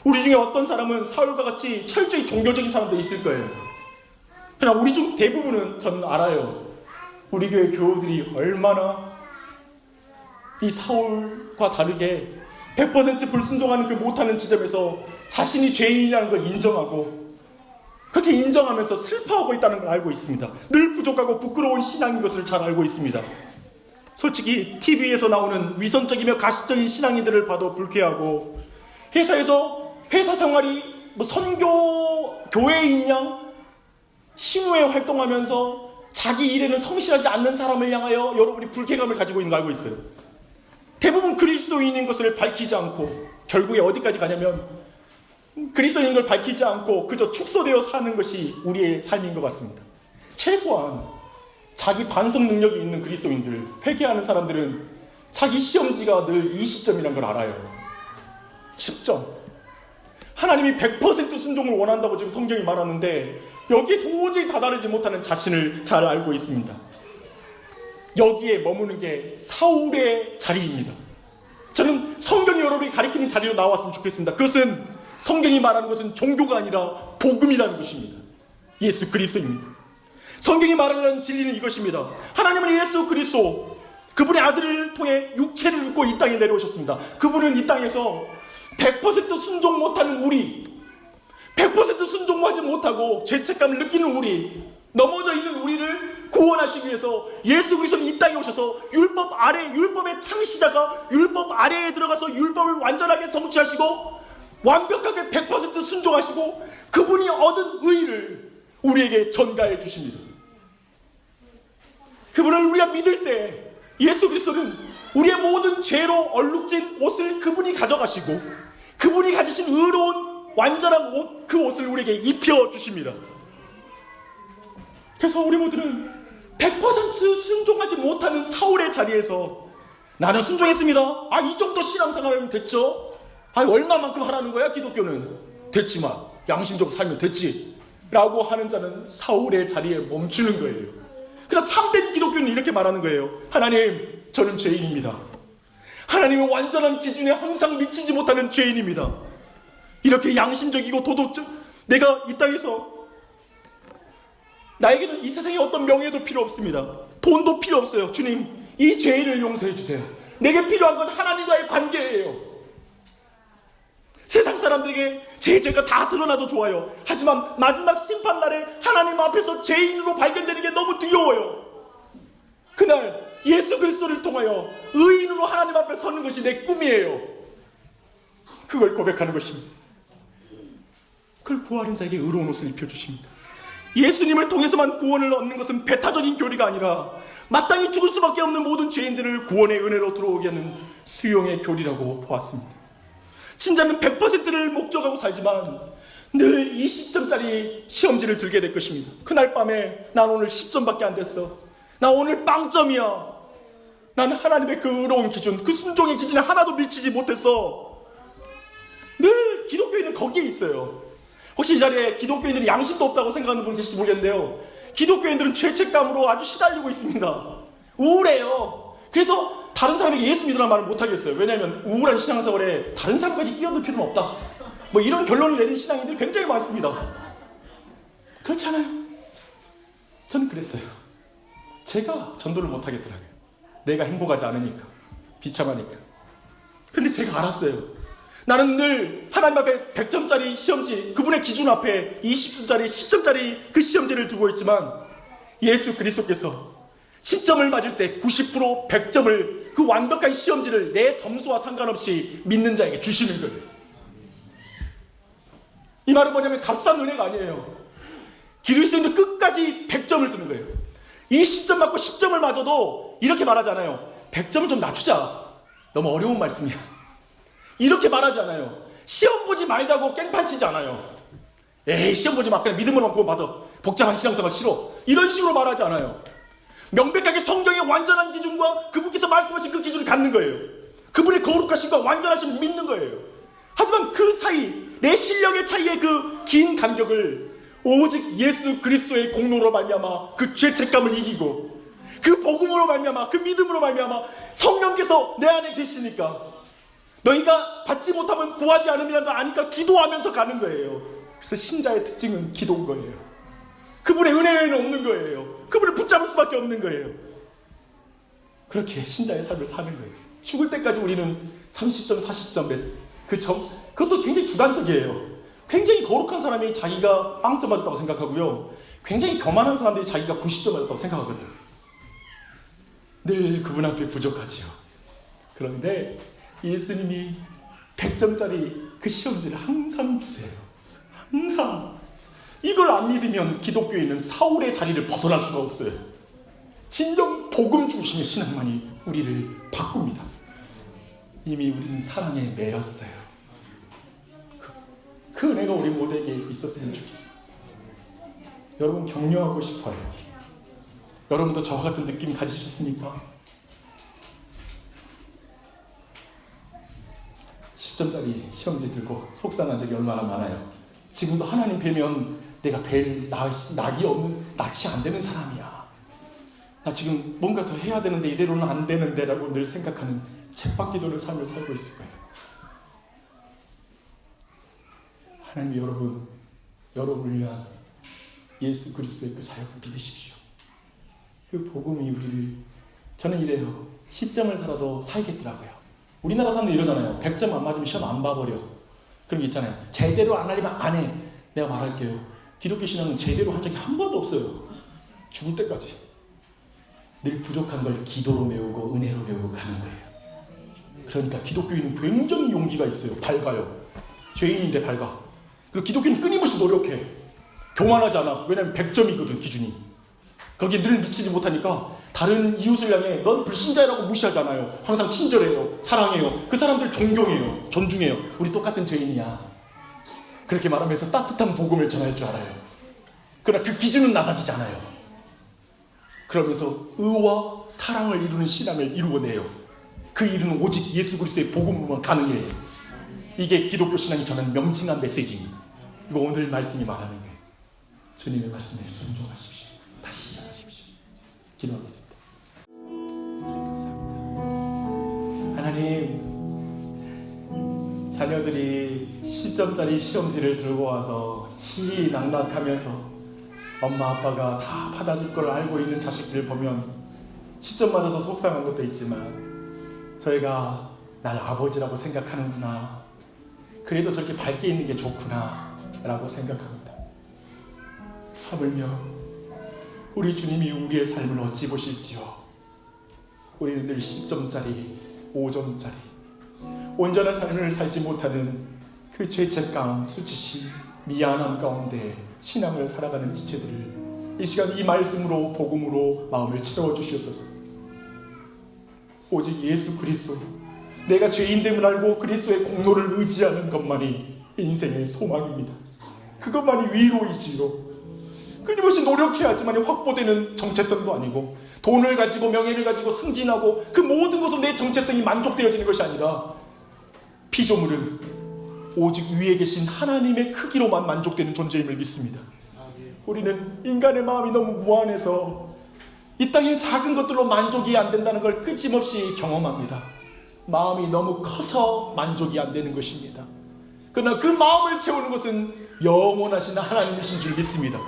우리 중에 어떤 사람은 사울과 같이 철저히 종교적인 사람도 있을 거예요. 그러나 우리 중 대부분은 저는 알아요. 우리 교회 교우들이 얼마나 이 사울과 다르게 100% 불순종하는 그 못하는 지점에서 자신이 죄인이라는 걸 인정하고 그렇게 인정하면서 슬퍼하고 있다는 걸 알고 있습니다. 늘 부족하고 부끄러운 신앙인 것을 잘 알고 있습니다. 솔직히 TV에서 나오는 위선적이며 가식적인 신앙인들을 봐도 불쾌하고, 회사에서 회사 생활이 선교 교회인 양 신우에 활동하면서 자기 일에는 성실하지 않는 사람을 향하여 여러분이 불쾌감을 가지고 있는 걸 알고 있어요. 대부분 그리스도인인 것을 밝히지 않고 결국에 어디까지 가냐면 그리스도인인 걸 밝히지 않고 그저 축소되어 사는 것이 우리의 삶인 것 같습니다. 최소한 자기 반성 능력이 있는 그리스도인들, 회개하는 사람들은 자기 시험지가 늘 20점이라는 걸 알아요. 10점. 하나님이 100% 순종을 원한다고 지금 성경이 말하는데 여기에 도저히 다다르지 못하는 자신을 잘 알고 있습니다. 여기에 머무는 게 사울의 자리입니다. 저는 성경이 여러분이 가리키는 자리로 나왔으면 좋겠습니다. 그것은 성경이 말하는 것은 종교가 아니라 복음이라는 것입니다. 예수 그리스도입니다. 성경이 말하는 진리는 이것입니다. 하나님은 예수 그리스도, 그분의 아들을 통해 육체를 입고 이 땅에 내려오셨습니다. 그분은 이 땅에서 100% 순종 못하는 우리, 100% 순종하지 못하고 죄책감을 느끼는 우리, 넘어져 있는 우리를 구원하시기 위해서 예수 그리스도는 이 땅에 오셔서 율법 아래, 율법의 창시자가 율법 아래에 들어가서 율법을 완전하게 성취하시고 완벽하게 100% 순종하시고 그분이 얻은 의를 우리에게 전가해 주십니다. 그분을 우리가 믿을 때 예수 그리스도는 우리의 모든 죄로 얼룩진 옷을 그분이 가져가시고 그분이 가지신 의로운 완전한 옷, 그 옷을 우리에게 입혀주십니다. 그래서 우리 모두는 100% 순종하지 못하는 사울의 자리에서 나는 순종했습니다. 이 정도 신앙생활하면 됐죠. 얼마만큼 하라는 거야 기독교는. 됐지만 양심적으로 살면 됐지 라고 하는 자는 사울의 자리에 멈추는 거예요. 그러나 참된 기독교는 이렇게 말하는 거예요. 하나님, 저는 죄인입니다. 하나님은 완전한 기준에 항상 미치지 못하는 죄인입니다. 이렇게 양심적이고 도덕적, 내가 이 땅에서 나에게는 이 세상에 어떤 명예도 필요 없습니다. 돈도 필요 없어요. 주님, 이 죄인을 용서해 주세요. 내게 필요한 건 하나님과의 관계예요. 세상 사람들에게 제 죄가 다 드러나도 좋아요. 하지만 마지막 심판날에 하나님 앞에서 죄인으로 발견되는 게 너무 두려워요. 그날 예수 그리스도를 통하여 의인으로 하나님 앞에 서는 것이 내 꿈이에요. 그걸 고백하는 것입니다. 그걸 구하는 자에게 의로운 옷을 입혀주십니다. 예수님을 통해서만 구원을 얻는 것은 배타적인 교리가 아니라 마땅히 죽을 수밖에 없는 모든 죄인들을 구원의 은혜로 들어오게 하는 수용의 교리라고 보았습니다. 신자는 100%를 목적하고 살지만 늘 20점짜리 시험지를 들게 될 것입니다. 그날 밤에 난 오늘 10점밖에 안 됐어. 나 오늘 빵점이야. 난 하나님의 그 의로운 기준, 그 순종의 기준에 하나도 미치지 못했어. 늘 기독교인은 거기에 있어요. 혹시 이 자리에 기독교인들이 양심도 없다고 생각하는 분 계실지 모르겠는데요, 기독교인들은 죄책감으로 아주 시달리고 있습니다. 우울해요. 그래서 다른 사람에게 예수 믿으라는 말을 못하겠어요. 왜냐하면 우울한 신앙생활에 다른 사람까지 끼어들 필요는 없다, 이런 결론을 내린 신앙인들이 굉장히 많습니다. 그렇지 않아요? 저는 그랬어요. 제가 전도를 못하겠더라고요. 내가 행복하지 않으니까, 비참하니까. 근데 제가 알았어요. 나는 늘 하나님 앞에 100점짜리 시험지, 그분의 기준 앞에 20점짜리, 10점짜리 그 시험지를 두고 있지만 예수 그리스도께서 10점을 맞을 때 90%, 100점을, 그 완벽한 시험지를 내 점수와 상관없이 믿는 자에게 주시는 거예요. 이 말은 뭐냐면 값싼 은혜가 아니에요. 그리스도인도 끝까지 100점을 두는 거예요. 20점 맞고 10점을 맞아도 이렇게 말하잖아요. 100점을 좀 낮추자. 너무 어려운 말씀이야. 이렇게 말하지 않아요. 시험 보지 말자고 깽판 치지 않아요. 에이, 시험 보지 마. 그냥 믿음으로 구원 받아. 복잡한 신앙생활 싫어. 이런 식으로 말하지 않아요. 명백하게 성경의 완전한 기준과 그분께서 말씀하신 그 기준을 갖는 거예요. 그분의 거룩하심과 완전하심을 믿는 거예요. 하지만 그 사이, 내 실력의 차이의 그 긴 간격을 오직 예수 그리스도의 공로로 말미암아 그 죄책감을 이기고 그 복음으로 말미암아 그 믿음으로 말미암아 성령께서 내 안에 계시니까 너희가 받지 못하면 구하지 않음이라는 거 아니까 기도하면서 가는 거예요. 그래서 신자의 특징은 기도인 거예요. 그분의 은혜 외에는 없는 거예요. 그분을 붙잡을 수밖에 없는 거예요. 그렇게 신자의 삶을 사는 거예요. 죽을 때까지 우리는 30점, 40점, 그 점, 그것도 굉장히 주관적이에요. 굉장히 거룩한 사람이 자기가 빵점 맞았다고 생각하고요, 굉장히 교만한 사람들이 자기가 90점 맞았다고 생각하거든. 늘 그분 앞에 부족하지요. 그런데 예수님이 100점짜리 그 시험지를 항상 주세요. 항상. 이걸 안 믿으면 기독교인은 사울의 자리를 벗어날 수가 없어요. 진정 복음 중심의 신앙만이 우리를 바꿉니다. 이미 우리는 사랑에 매였어요. 그 은혜가 우리 모두에게 있었으면 좋겠어요. 여러분, 격려하고 싶어요. 여러분도 저와 같은 느낌 가지셨습니까? 10점짜리 시험지 들고 속상한 적이 얼마나 많아요. 지금도 하나님 뵈면 내가 뵐 낙이 없는, 낯이 안 되는 사람이야. 나 지금 뭔가 더 해야 되는데 이대로는 안 되는데 라고 늘 생각하는 쳇바퀴도는 삶을 살고 있을 거예요. 하나님, 여러분을 위한 예수 그리스도의 그 사역을 믿으십시오. 그 복음이 우리를, 저는 이래요. 10점을 살아도 살겠더라고요. 우리나라 사람들 이러잖아요. 100점 안 맞으면 시험 안 봐버려. 그런 게 있잖아요. 제대로 안 하려면 안 해. 내가 말할게요. 기독교 신앙은 제대로 한 적이 한 번도 없어요. 죽을 때까지. 늘 부족한 걸 기도로 메우고 은혜로 메우고 가는 거예요. 그러니까 기독교인은 굉장히 용기가 있어요. 밝아요. 죄인인데 밝아. 그 기독교인은 끊임없이 노력해. 교만하지 않아. 왜냐면 100점이거든 기준이. 거기에 늘 미치지 못하니까 다른 이웃을 향해 넌 불신자라고 무시하잖아요. 항상 친절해요. 사랑해요. 그 사람들 존경해요. 존중해요. 우리 똑같은 죄인이야. 그렇게 말하면서 따뜻한 복음을 전할 줄 알아요. 그러나 그 기준은 낮아지지 않아요. 그러면서 의와 사랑을 이루는 신앙을 이루어내요. 그 일은 오직 예수 그리스도의 복음으로만 가능해요. 이게 기독교 신앙이 저는 명징한 메시지입니다. 이거 오늘 말씀이 말하는 거예요. 주님의 말씀에 순종하십시오. 다시 시작하십시오. 기도하겠습니다. 하나님, 자녀들이 10점짜리 시험지를 들고 와서 희희낙낙하면서 엄마 아빠가 다 받아줄 걸 알고 있는 자식들 보면 10점 맞아서 속상한 것도 있지만 저희가 날 아버지라고 생각하는구나, 그래도 저렇게 밝게 있는 게 좋구나 라고 생각합니다. 하물며 우리 주님이 우리의 삶을 어찌 보실지요. 우리는 늘 10점짜리 5점짜리 온전한 삶을 살지 못하는 그 죄책감, 수치심, 미안함 가운데 신앙을 살아가는 지체들을 이 시간 이 말씀으로 복음으로 마음을 채워주시옵소서. 오직 예수 그리스도, 내가 죄인됨을 알고 그리스도의 공로를 의지하는 것만이 인생의 소망입니다. 그것만이 위로이지요. 끊임없이 노력해야지만 확보되는 정체성도 아니고, 돈을 가지고 명예를 가지고 승진하고 그 모든 것으로 내 정체성이 만족되어지는 것이 아니라 피조물은 오직 위에 계신 하나님의 크기로만 만족되는 존재임을 믿습니다. 우리는 인간의 마음이 너무 무한해서 이 땅의 작은 것들로 만족이 안 된다는 걸 끊임없이 경험합니다. 마음이 너무 커서 만족이 안 되는 것입니다. 그러나 그 마음을 채우는 것은 영원하신 하나님이신 줄 믿습니다.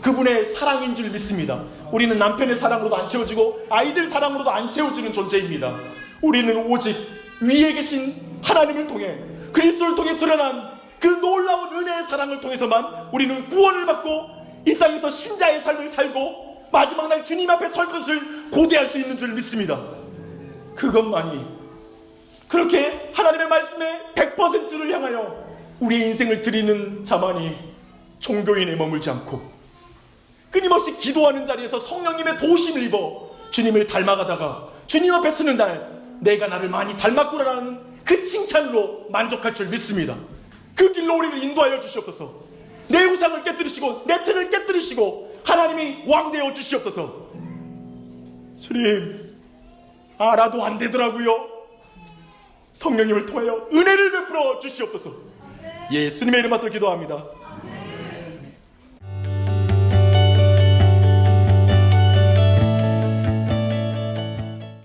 그분의 사랑인 줄 믿습니다. 우리는 남편의 사랑으로도 안 채워지고 아이들 사랑으로도 안 채워지는 존재입니다. 우리는 오직 위에 계신 하나님을 통해, 그리스도를 통해 드러난 그 놀라운 은혜의 사랑을 통해서만 우리는 구원을 받고 이 땅에서 신자의 삶을 살고 마지막 날 주님 앞에 설 것을 고대할 수 있는 줄 믿습니다. 그것만이, 그렇게 하나님의 말씀에 100%를 향하여 우리의 인생을 드리는 자만이 종교인에 머물지 않고 끊임없이 기도하는 자리에서 성령님의 도우심을 입어 주님을 닮아가다가 주님 앞에 서는 날 내가 나를 많이 닮았구나라는 그 칭찬으로 만족할 줄 믿습니다. 그 길로 우리를 인도하여 주시옵소서. 내 우상을 깨뜨리시고 내 틀을 깨뜨리시고 하나님이 왕되어 주시옵소서. 주님, 알아도 안 되더라고요. 성령님을 통하여 은혜를 베풀어 주시옵소서. 예수님의 이름 받들어 기도합니다.